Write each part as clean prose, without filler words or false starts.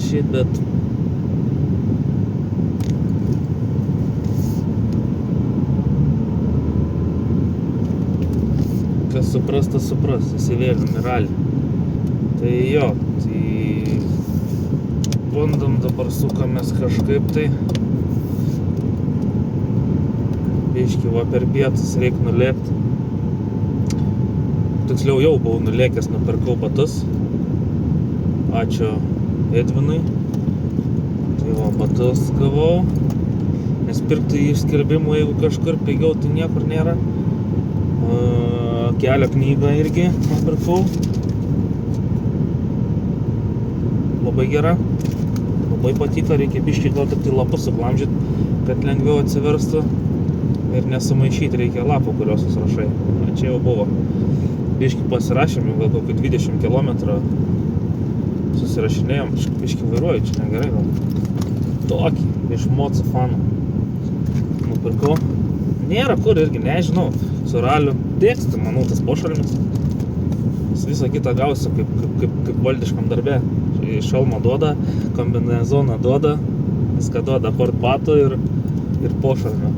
rašyti, bet kas supras, tas supras, įsivėlim į ralį. Tai jo, tai bandom dabar sukamės kažkaip tai. Biški va per pietus reik nulėkti. Tiksliau jau buvau nulėkęs, nupirkau batus. Ačiū Edvinui. Tai va batus gavau. Nes pirkti iš skelbimų, jeigu kažkur pigiau, tai niekur nėra. Kelio knygą irgi nupirkau. Labai gera. Labai patiko, reikia biškį gal tik tai lapus suglamžyti, kad lengviau atsiverstų. Ir nesumaišyti reikia lapų, kuriuos susirašai. Čia jau buvo. Biškį pasirašėm, jau gal kokį 20 km susirašinėjom. Biškį vairuoju, čia negerai gal. Tokį, iš mocų fanų. Nupirkau. Nėra kur irgi, nežinau. Su raliu dėksti, manau, tas pošalmis. Visą kitą gausiu kaip valdiškam darbe. Šalmą duoda, kombinezoną duoda, viską duoda, port batų ir pošalmę.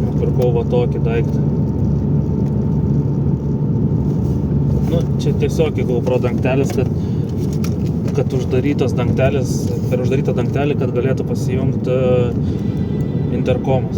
Nupirkau va tokį daiktą. Nu, čia tiesiog jeigu pro dangtelis, kad uždarytas dangtelis, per uždarytą dangtelį, kad galėtų pasijungti interkomas.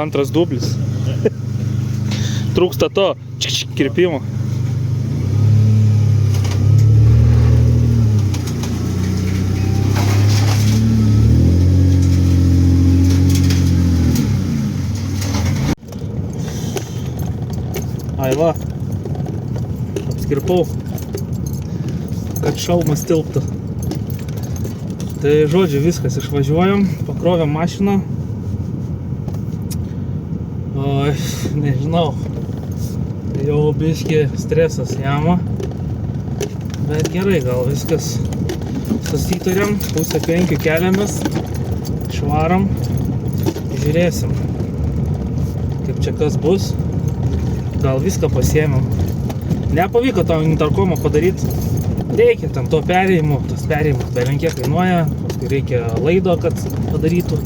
Antras dublis. Trūksta to kirpimo. Ai va, apskirpau, kad šalmas tilptų. Tai žodžiu, viskas, išvažiuojam, pakrovėm mašiną. Oi, nežinau, jau biškį stresas jama, bet gerai, gal viskas susitarėm, 4:30 keliamės, švaram, žiūrėsim, kaip čia kas bus, gal viską pasiėmėm. Nepavyko to interkomo padaryti, reikia tam to perėjimo, tas perėjimas belenkiek kainuoja, paskui reikia laido, kad padarytų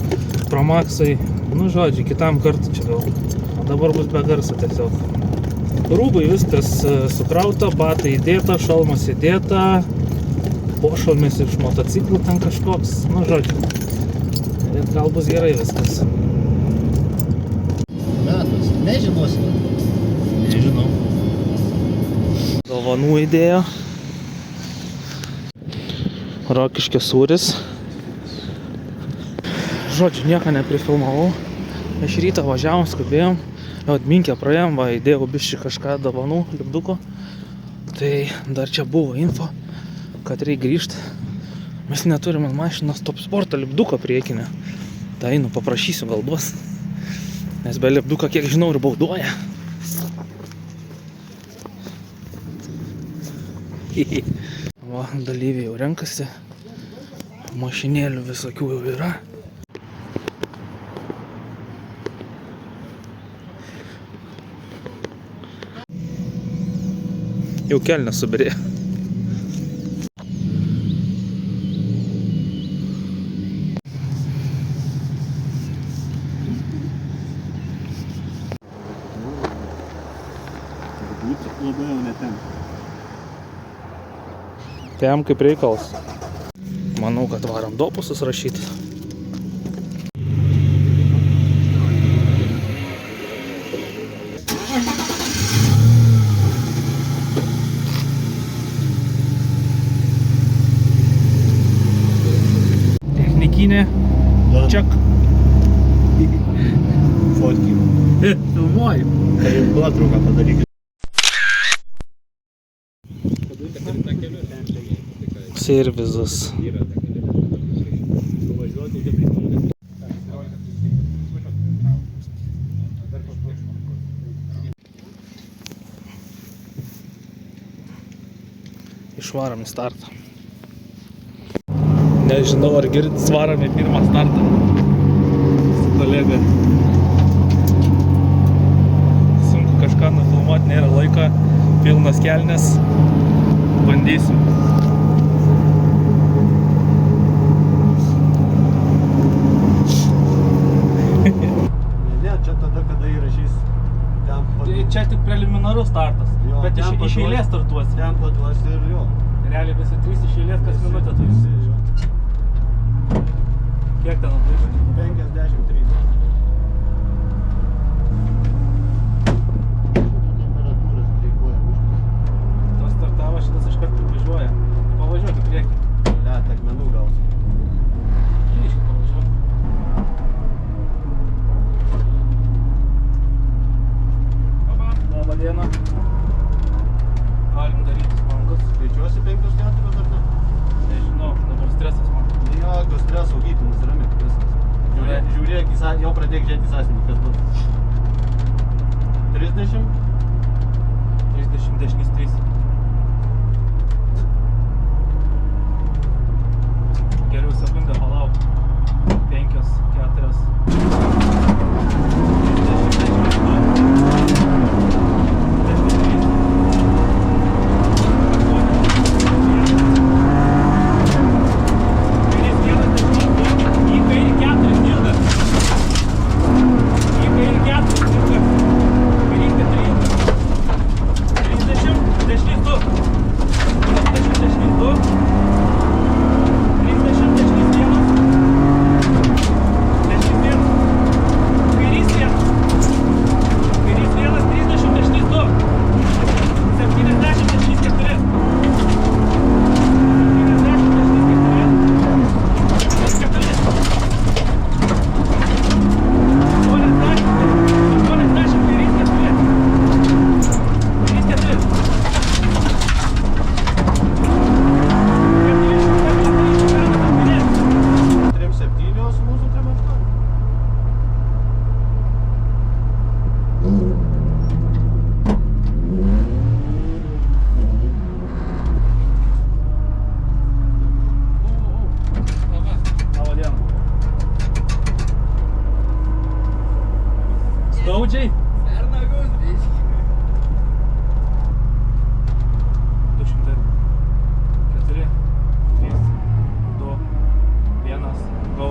Promaxui. Nu, žodžiu, kitam kartu čia gal. O dabar bus be garso tiesiog. Rūbai viskas sukrauta, batai įdėta, šalmas įdėta, pošalmis iš motociklų ten kažkoks. Nu, žodžiu. Ir gal bus gerai viskas. Metas, nežinosi. Nežinau. Dovanų įdėjo. Rokiškio sūris. Žodžiu, nieko neprifilmavau. Iš ryto važiavom, skubėjom. Jau atminkę praėjom, va, įdėjau biškį kažką dovanų, lipduko. Tai dar čia buvo info, kad reikia grįžti. Mes neturim ant mašinos Top Sporto lipduko priekinę. Tai einu, paprašysiu, gal duos. Nes be lipduko, kiek žinau, ir bauduoja. Va, dalyviai jau renkasi. Mašinėlių visokių jau yra. Jau kelnes subirėjo. Labai jau netem. Tem kaip reikalas. Manau, kad varam dopusus rašyti. Technikinė. Ček. Fotkim. Filmuoju. Tai nuotrauką padarykit. Servizas. Išvarom į startą. Nežinau, ar girdit, svarom į pirmą startą su kolega. Sunku kažką nufilmuoti, nėra laiko, pilnas kelnes. Bandysim. Ne, čia tada, kada įrašys. Čia tik preliminarus startas, Jo, bet iš eilės startuosi. Ten paduosi ir jo. Realiai visi 3 iš eilės kas minutę tu visi. Kiek ten atvažiuoti? 53. Temperatūra streikuoja. To startavo šitas iškart privažiuoja. Pavažiuok į priekį. Le, akmenų gausi. Grįžk, pavažiuok. Labą dieną. Galim daryti smangus. Skaičiuosi 5-4 ar ne? Nežinau, dabar stresas man. Jokio streso gyti, nusiramink viskas. Žiūrėk, jau pradėk žiūrėti į sąsienį, kas bus. 30? 30 dešinys 3. Geriau sekundę palauk. 5, 4. Skaudžiai? Per nagus, biški. 200. 4, 3, 2, 1, go.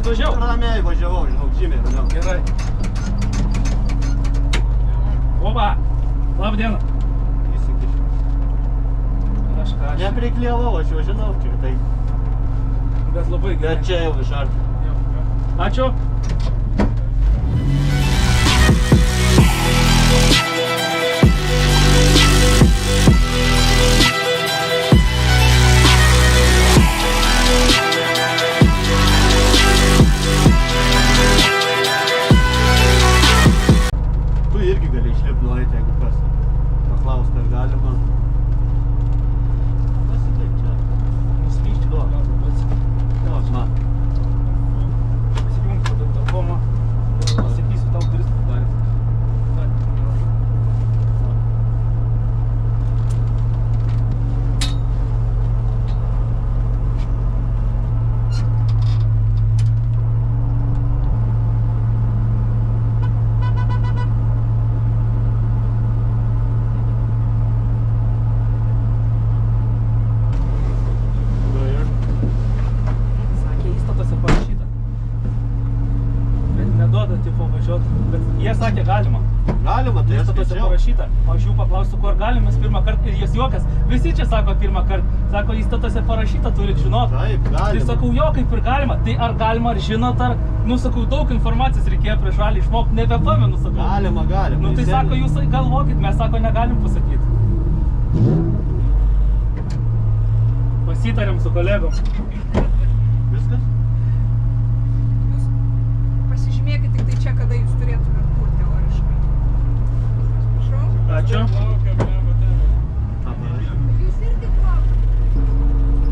atvažiavau? Ramiai važiavau, žinau, žymiai ramiau. Gerai. Opa, labą dieną. Įsikišiu. Kažką aš. Neprikliavau, aš jau žinau, tik tai. Bet labai gerai. Bet čia jau iš arti. Ačiū. Tu irgi gali išlipti nueiti, jeigu kas. Paklausti, ar galima. Pasitaip čia. Nusikyšti duo. Jo, man. Pasijungti telefoną. Pasakysiu tau duris padarys. Sakė, įstatuose parašyta. Bet neduoda tipo važiuoti. Bet jie sakė galima. Galima, tai aš Įstatuose skaičiau. parašyta. O aš jų paklausiu, kur galim, mes pirmą kartą. Ir jis juokas. Visi čia sako pirmą kartą. Sako, įstatuose parašyta, turit žinot. Taip, Tai galima. sakau, jo, kaip ir galima. Tai ar galima, ar žinot, ar... Nu, sakau, daug informacijos reikėjo prieš ralį išmokti. Nebepamenu, sakau. Galima, galima. Nu, tai Jis sako, irgi- jūs galvokit, mes sako, negalim pasakyti. Pasitarėm su kolegom. Viskas? Jūs pasižymėkit tik tai čia, kada jūs turėtumėt būt teoriškai. Prašau. Ačiū. Ką parašė? Jūs irgi plaukit.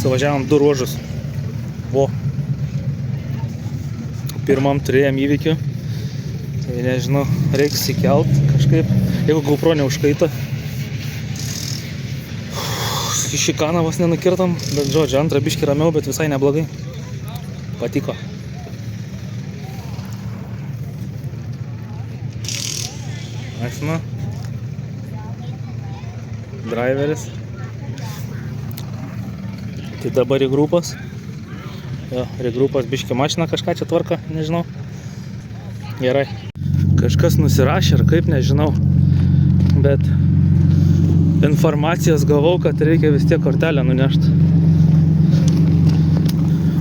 Suvažiavom du ruožus. Vo. Pirmam turėjom įvykių. Tai nežinau, reiks įkelt kažkaip. Jeigu GoPro neužkaita. Šikaną vos nenukirtam, bet žodžiu, antrą biškį ramiau, bet visai neblogai. Patiko. Mašina. Driveris. Tai dabar regrupas. Jo, regrupas biškį mašiną kažką čia tvarka, nežinau. Gerai. Kažkas nusirašė ar kaip, nežinau. Bet informacijos gavau, kad reikia vis tiek kortelę nunešti.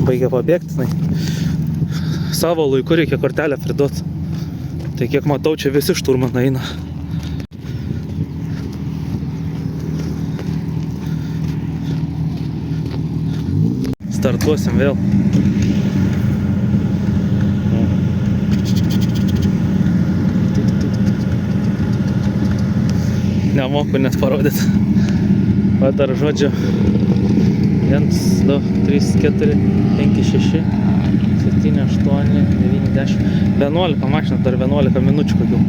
Baigia pabėgti, tai savo laiku reikia kortelę priduoti. Tai kiek matau, čia visi šturmanai eina. Startuosim vėl. Nemoku net parodyti. Va dar žodžiu. 1, 2, 3, 4, 5, 6, 7, 8, 9, 10. 11 mašina, dar 11 minučių kokių.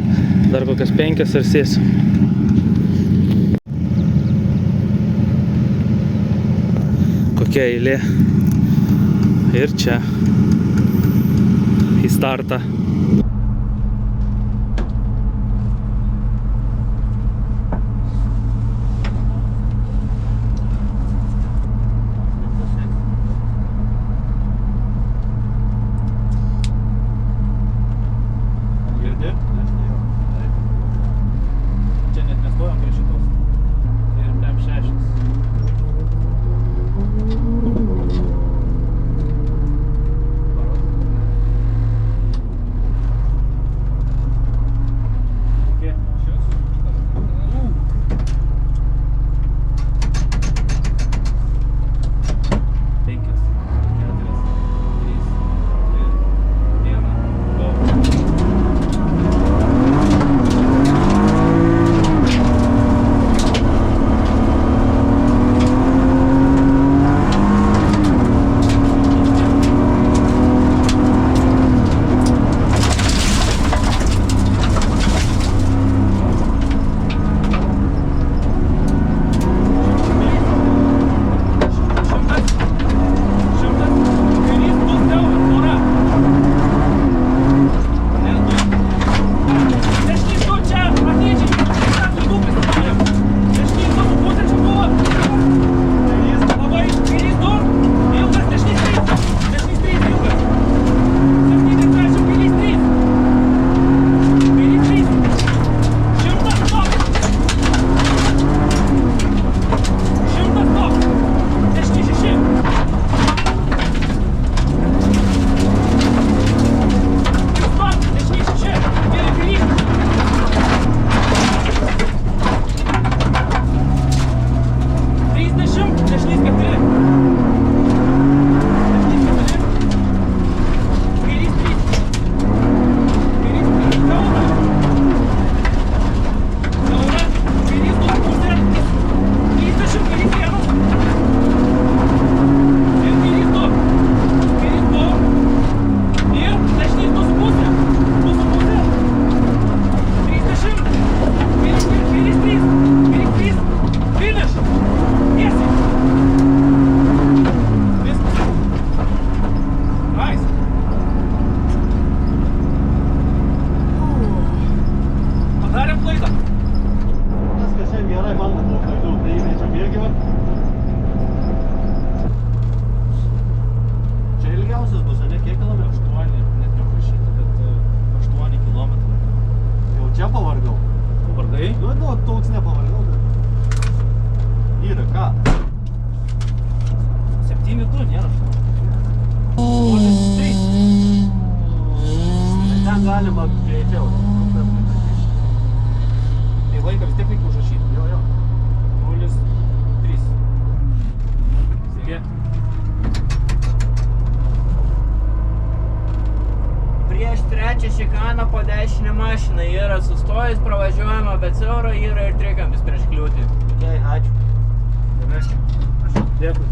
Dar kokias 5 ir sėsiu. Kokia eilė. Ir čia. Į startą. Girdi? Čia net nestojom prie šitos. Ir tem 6. mašina yra sustojus, pravažiuojama, bet siauro yra ir trikampis prieš kliūtį. Okay, ačiū. Dėkui.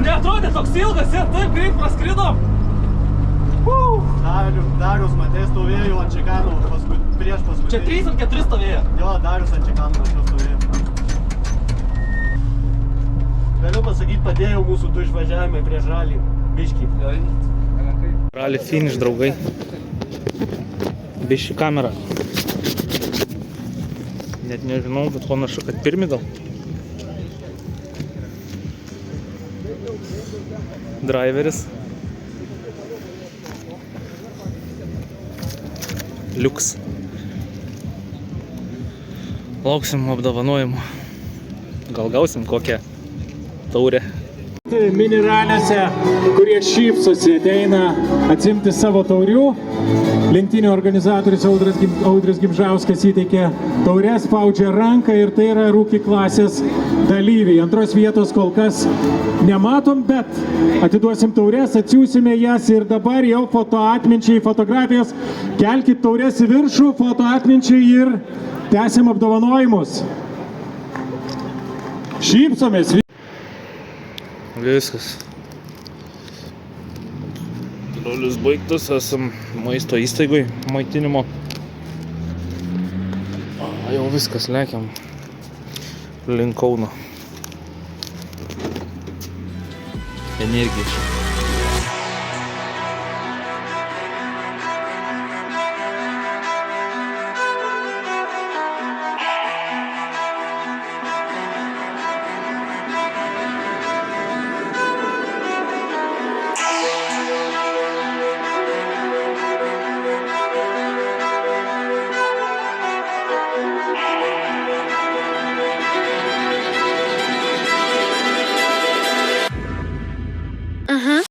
Neatrodė toks ilgas ir taip greit praskridom. Darius matė stovėjo ant Čekano prieš paskutinį. Čia 3 ar 4 stovėjo. Jo, Darius ant Čekano stovėjo. Galiu pasakyti, padėjau mūsų du išvažiavimai prieš ralį. Biškį. Rally finish, draugai. Biškį kamera. Net nežinau, bet panašu, kad pirmi gal. Driveris. Liuks. Lauksim apdovanojimų. Gal gausim kokią taurę. Mini raliuose, kurie šypsosi, ateina atsimti savo taurių. Lenktynių organizatorius Audrius Gimžauskas įteikė taurės, spaudžia ranką ir tai yra rūki klasės dalyviai. Antros vietos kol kas nematom, bet atiduosim taurės, atsiūsime jas ir dabar jau foto atminčiai, fotografijos. Kelkit taurės į viršų, foto atminčiai ir tęsim apdovanojimus. Šypsomės. Viskas. Rolis baigtas, esam maisto įstaigoj maitinimo. Jau viskas, lekiam link Kauno. Energija.